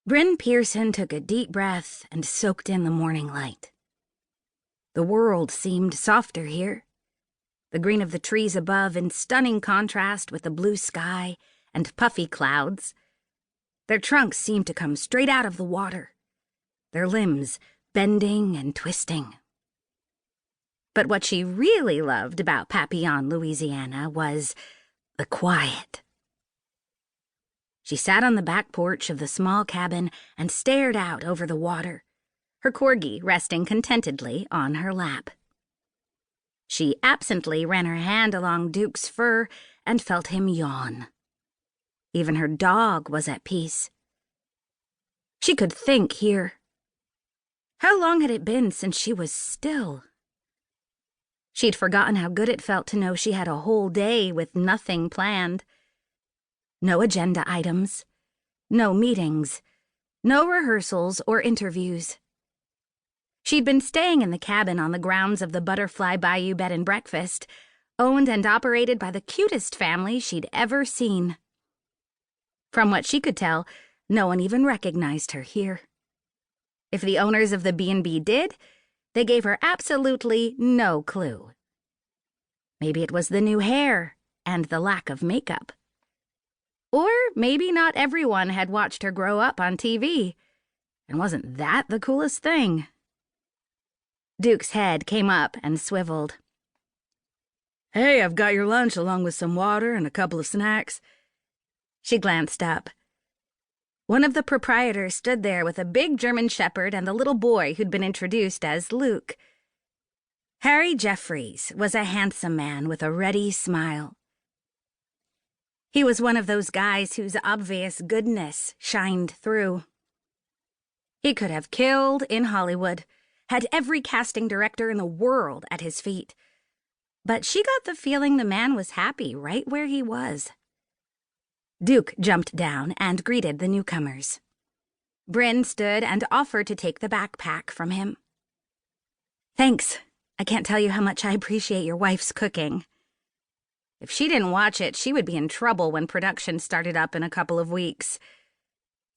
Bryn Pearson took a deep breath and soaked in the morning light. The world seemed softer here. The green of the trees above in stunning contrast with the blue sky and puffy clouds. Their trunks seemed to come straight out of the water, their limbs bending and twisting. But what she really loved about Papillon, Louisiana, was the quiet. She sat on the back porch of the small cabin and stared out over the water, her corgi resting contentedly on her lap. She absently ran her hand along Duke's fur and felt him yawn. Even her dog was at peace. She could think here. How long had it been since she was still? She'd forgotten how good it felt to know she had a whole day with nothing planned. No agenda items, no meetings, no rehearsals or interviews. She'd been staying in the cabin on the grounds of the Butterfly Bayou Bed and Breakfast, owned and operated by the cutest family she'd ever seen. From what she could tell, no one even recognized her here. If the owners of the B&B did, they gave her absolutely no clue. Maybe it was the new hair and the lack of makeup. Or maybe not everyone had watched her grow up on TV, and wasn't that the coolest thing? Duke's head came up and swiveled. "Hey, I've got your lunch along with some water and a couple of snacks." She glanced up. One of the proprietors stood there with a big German shepherd and the little boy who'd been introduced as Luke. Harry Jeffries was a handsome man with a ready smile. He was one of those guys whose obvious goodness shined through. He could have killed in Hollywood, had every casting director in the world at his feet. But she got the feeling the man was happy right where he was. Duke jumped down and greeted the newcomers. Bryn stood and offered to take the backpack from him. "Thanks. I can't tell you how much I appreciate your wife's cooking." If she didn't watch it, she would be in trouble when production started up in a couple of weeks.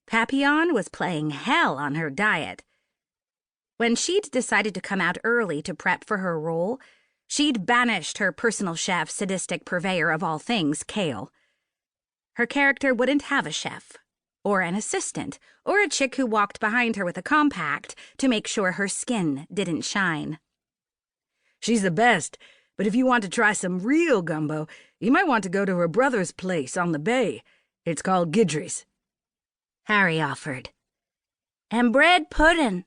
Papillon was playing hell on her diet. When she'd decided to come out early to prep for her role, she'd banished her personal chef, sadistic purveyor of all things, kale. Her character wouldn't have a chef, or an assistant, or a chick who walked behind her with a compact to make sure her skin didn't shine. "She's the best. But if you want to try some real gumbo, you might want to go to her brother's place on the bay. It's called Guidry's," Harry offered. "And bread pudding,"